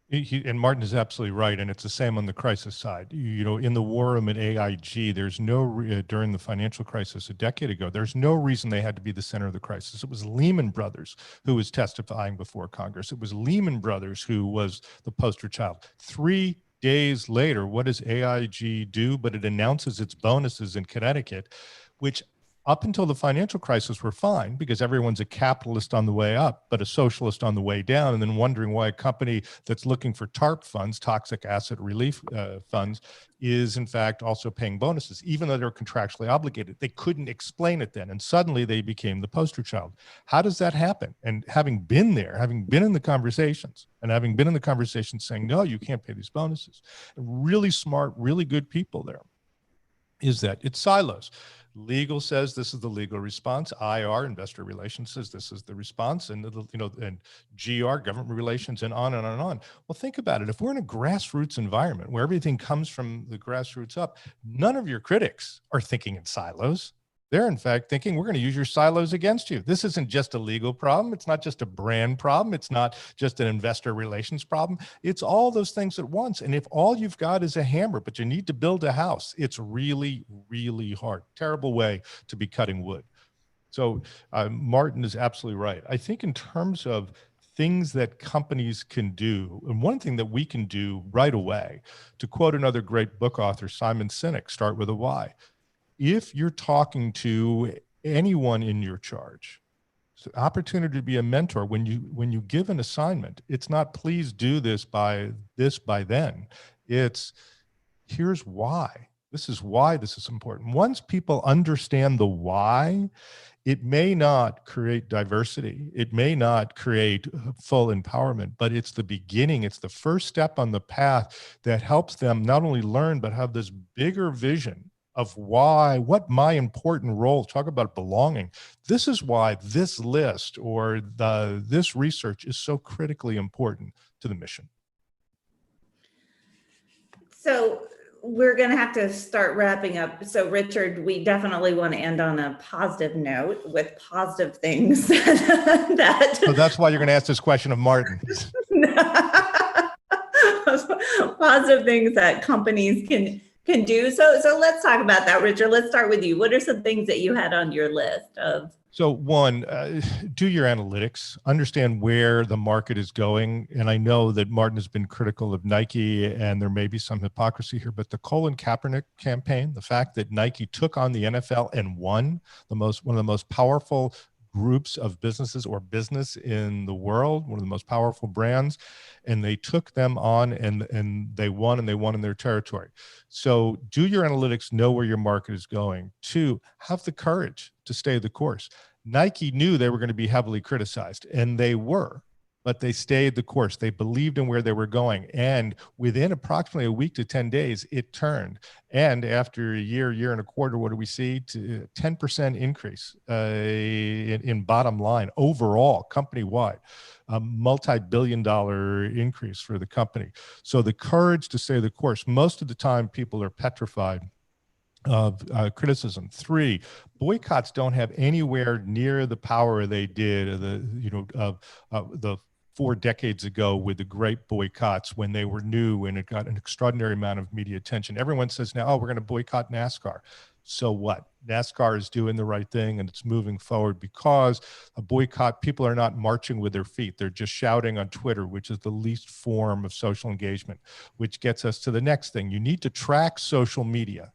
And Martin is absolutely right. And it's the same on the crisis side. In the war room at AIG, there's during the financial crisis a decade ago, there's no reason they had to be the center of the crisis. It was Lehman Brothers who was testifying before Congress. It was Lehman Brothers who was the poster child. 3 days later, what does AIG do? But it announces its bonuses in Connecticut, which up until the financial crisis were fine because everyone's a capitalist on the way up, but a socialist on the way down, and then wondering why a company that's looking for TARP funds, toxic asset relief funds, is in fact also paying bonuses, even though they're contractually obligated. They couldn't explain it then, and suddenly they became the poster child. How does that happen? And having been there, having been in the conversations, saying, no, you can't pay these bonuses, really smart, really good people there, is that it's silos. Legal says this is the legal response. IR, investor relations, says this is the response, and and GR, government relations, and on and on and on. Well, think about it. If we're in a grassroots environment where everything comes from the grassroots up, none of your critics are thinking in silos. They're in fact thinking, we're going to use your silos against you. This isn't just a legal problem. It's not just a brand problem. It's not just an investor relations problem. It's all those things at once. And if all you've got is a hammer, but you need to build a house, it's really, really hard. Terrible way to be cutting wood. So Martin is absolutely right. I think in terms of things that companies can do, and one thing that we can do right away, to quote another great book author, Simon Sinek, start with a why. If you're talking to anyone in your charge, it's an opportunity to be a mentor. When you give an assignment, it's not please do this by then. It's here's why. This is why this is important. Once people understand the why, it may not create diversity. It may not create full empowerment, but it's the beginning. It's the first step on the path that helps them not only learn, but have this bigger vision of why, what my important role, talk about belonging. This is why this list or this research is so critically important to the mission. So we're going to have to start wrapping up. So Richard, we definitely want to end on a positive note with positive things that. So that's why you're going to ask this question of Martin. Positive things that companies can do. So let's talk about that, Richard. Let's start with you. What are some things that you had on your list of? So one, do your analytics, understand where the market is going. And I know that Martin has been critical of Nike, and there may be some hypocrisy here, but the Colin Kaepernick campaign, the fact that Nike took on the NFL and won one of the most powerful groups of businesses or business in the world, one of the most powerful brands, and they took them on and they won in their territory. So do your analytics, know where your market is going. 2, have the courage to stay the course. Nike knew they were going to be heavily criticized, and they were, but they stayed the course. They believed in where they were going. And within approximately a week to 10 days, it turned. And after a year and a quarter, what do we see? 10% increase in bottom line overall, company-wide, a multi-billion-dollar increase for the company. So the courage to stay the course. Most of the time, people are petrified of criticism. 3, boycotts don't have anywhere near the power they did the 4 decades ago with the great boycotts when they were new and it got an extraordinary amount of media attention. Everyone says now, oh, we're going to boycott NASCAR. So what? NASCAR is doing the right thing and it's moving forward because a boycott, people are not marching with their feet. They're just shouting on Twitter, which is the least form of social engagement, which gets us to the next thing. You need to track social media.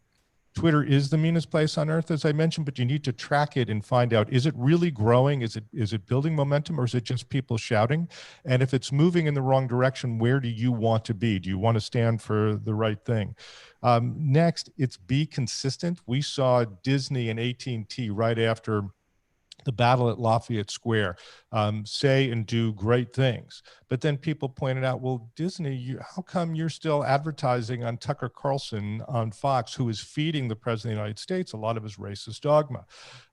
Twitter is the meanest place on earth, as I mentioned, but you need to track it and find out, is it really growing? Is it building momentum, or is it just people shouting? And if it's moving in the wrong direction, where do you want to be? Do you want to stand for the right thing? Next, it's be consistent. We saw Disney and AT&T right after the battle at Lafayette Square, say and do great things. But then people pointed out, well, Disney, how come you're still advertising on Tucker Carlson on Fox, who is feeding the president of the United States a lot of his racist dogma?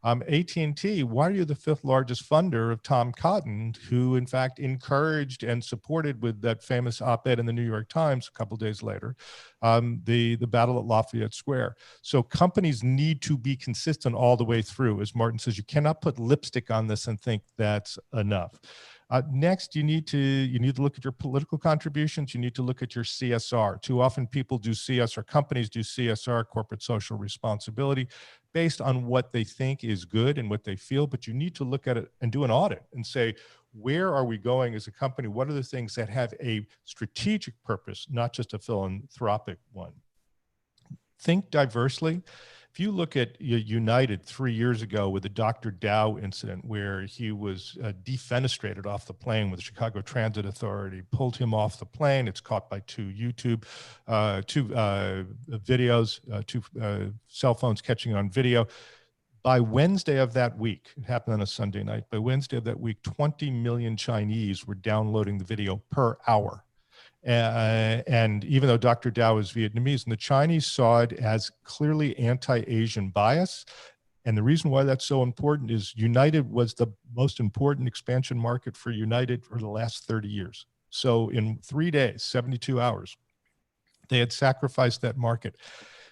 AT&T, why are you the 5th largest funder of Tom Cotton, who in fact encouraged and supported with that famous op-ed in the New York Times a couple of days later, the battle at Lafayette Square? So companies need to be consistent all the way through. As Martin says, you cannot put lipstick on this and think that's enough. Next, you need to look at your political contributions. You need to look at your CSR. Too often people do CSR, companies do CSR, corporate social responsibility, based on what they think is good and what they feel, but you need to look at it and do an audit and say, where are we going as a company? What are the things that have a strategic purpose, not just a philanthropic one? Think diversely. If you look at United 3 years ago with the Dr. Dow incident, where he was defenestrated off the plane with the Chicago Transit Authority, pulled him off the plane. It's caught by two cell phones catching on video. By Wednesday of that week, it happened on a Sunday night, by Wednesday of that week, 20 million Chinese were downloading the video per hour. And even though Dr. Dow is Vietnamese, and the Chinese saw it as clearly anti-Asian bias. And the reason why that's so important is United was the most important expansion market for United for the last 30 years. So in 3 days, 72 hours, they had sacrificed that market.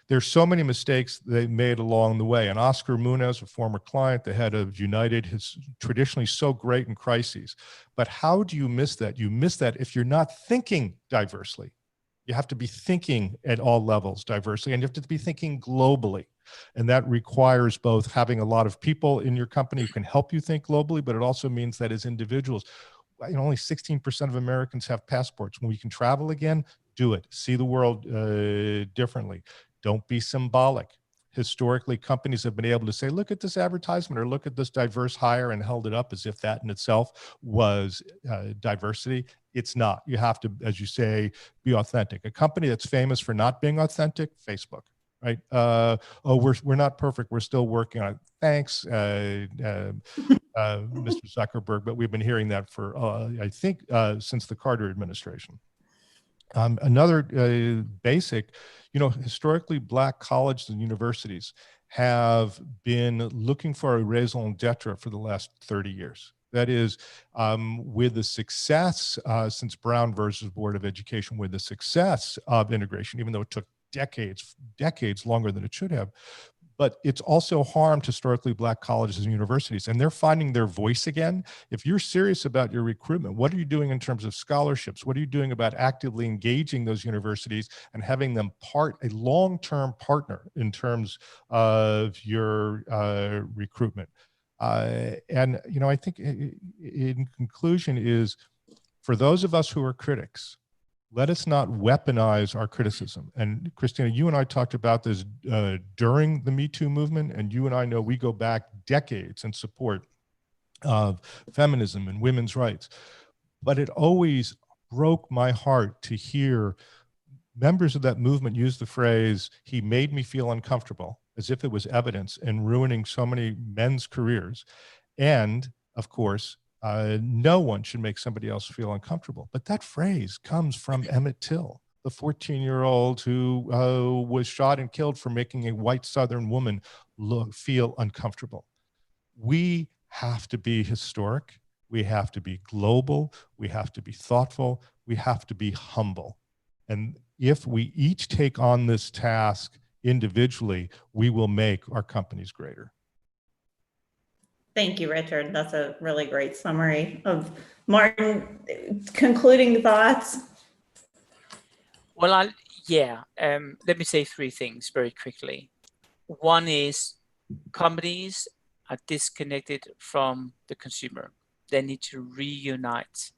There's so many mistakes they made along the way. And Oscar Munoz, a former client, the head of United, is traditionally so great in crises. But how do you miss that? You miss that if you're not thinking diversely. You have to be thinking at all levels diversely, and you have to be thinking globally. And that requires both having a lot of people in your company who can help you think globally, but it also means that as individuals, only 16% of Americans have passports. When we can travel again, do it. See the world differently. Don't be symbolic. Historically, companies have been able to say, look at this advertisement or look at this diverse hire, and held it up as if that in itself was diversity. It's not. You have to, as you say, be authentic. A company that's famous for not being authentic, Facebook, right? Oh, we're not perfect. We're still working on it. Thanks, Mr. Zuckerberg, but we've been hearing that for, I think, since the Carter administration. Another basic, historically Black colleges and universities have been looking for a raison d'etre for the last 30 years. That is, with the success since Brown versus Board of Education, with the success of integration, even though it took decades longer than it should have, but it's also harmed historically Black colleges and universities, and they're finding their voice again. If you're serious about your recruitment, what are you doing in terms of scholarships? What are you doing about actively engaging those universities and having them a long-term partner in terms of your recruitment? And I think in conclusion is, for those of us who are critics, let us not weaponize our criticism. And Christina, you and I talked about this during the Me Too movement, and you and I know we go back decades in support of feminism and women's rights. But it always broke my heart to hear members of that movement use the phrase, "he made me feel uncomfortable," as if it was evidence in ruining so many men's careers. And of course, no one should make somebody else feel uncomfortable. But that phrase comes from Emmett Till, the 14-year-old who was shot and killed for making a white Southern woman feel uncomfortable. We have to be historic. We have to be global. We have to be thoughtful. We have to be humble. And if we each take on this task individually, we will make our companies greater. Thank you, Richard. That's a really great summary of Martin. Concluding thoughts? Well, let me say three things very quickly. One is companies are disconnected from the consumer. They need to reunite,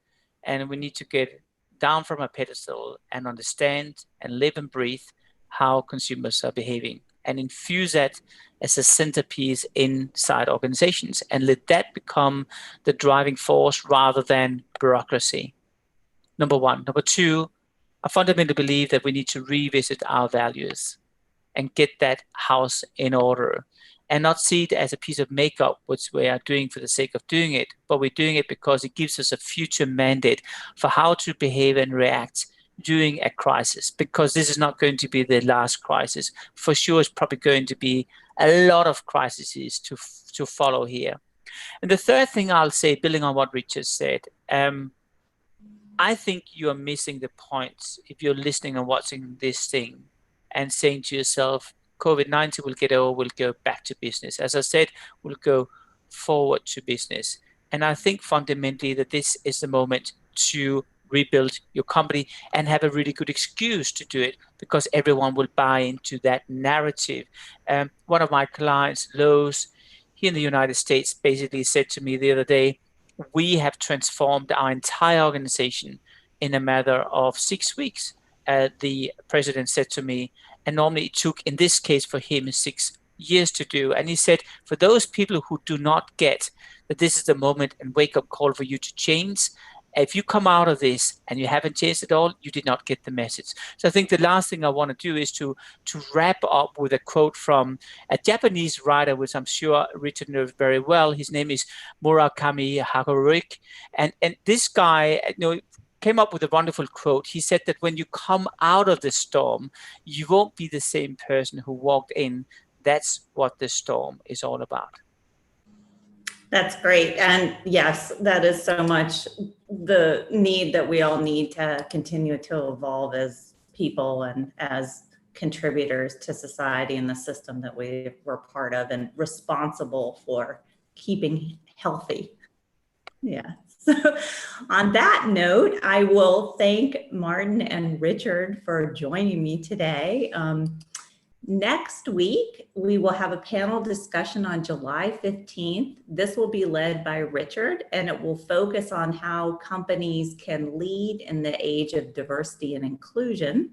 and we need to get down from a pedestal and understand and live and breathe how consumers are behaving, and infuse that as a centerpiece inside organizations, and let that become the driving force rather than bureaucracy. Number one. Number two, I fundamentally believe that we need to revisit our values and get that house in order, and not see it as a piece of makeup, which we are doing for the sake of doing it, but we're doing it because it gives us a future mandate for how to behave and react during a crisis, because this is not going to be the last crisis. For sure, it's probably going to be a lot of crises to follow here. And the third thing I'll say, building on what Richard said, I think you are missing the point if you're listening and watching this thing and saying to yourself, COVID-19 will get over, we'll go back to business. As I said, we'll go forward to business. And I think fundamentally that this is the moment to rebuild your company and have a really good excuse to do it, because everyone will buy into that narrative. One of my clients, Lowe's, here in the United States, basically said to me the other day, we have transformed our entire organization in a matter of 6 weeks. The president said to me, and normally it took, in this case for him, 6 years to do. And he said, for those people who do not get that this is the moment and wake-up call for you to change, if you come out of this and you haven't changed at all, you did not get the message. So I think the last thing I want to do is to wrap up with a quote from a Japanese writer, which I'm sure Richard knows very well. His name is Murakami Haruki. And this guy, came up with a wonderful quote. He said that when you come out of the storm, you won't be the same person who walked in. That's what the storm is all about. That's great. And yes, that is so much the need that we all need to continue to evolve as people and as contributors to society and the system that we're part of and responsible for keeping healthy. Yeah. So on that note, I will thank Martin and Richard for joining me today. Next week, we will have a panel discussion on July 15th. This will be led by Richard, and it will focus on how companies can lead in the age of diversity and inclusion.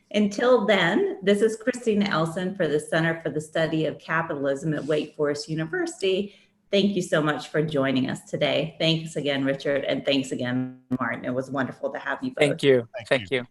Until then, this is Christina Elson for the Center for the Study of Capitalism at Wake Forest University. Thank you so much for joining us today. Thanks again, Richard, and thanks again, Martin. It was wonderful to have you both. Thank you. Thank you.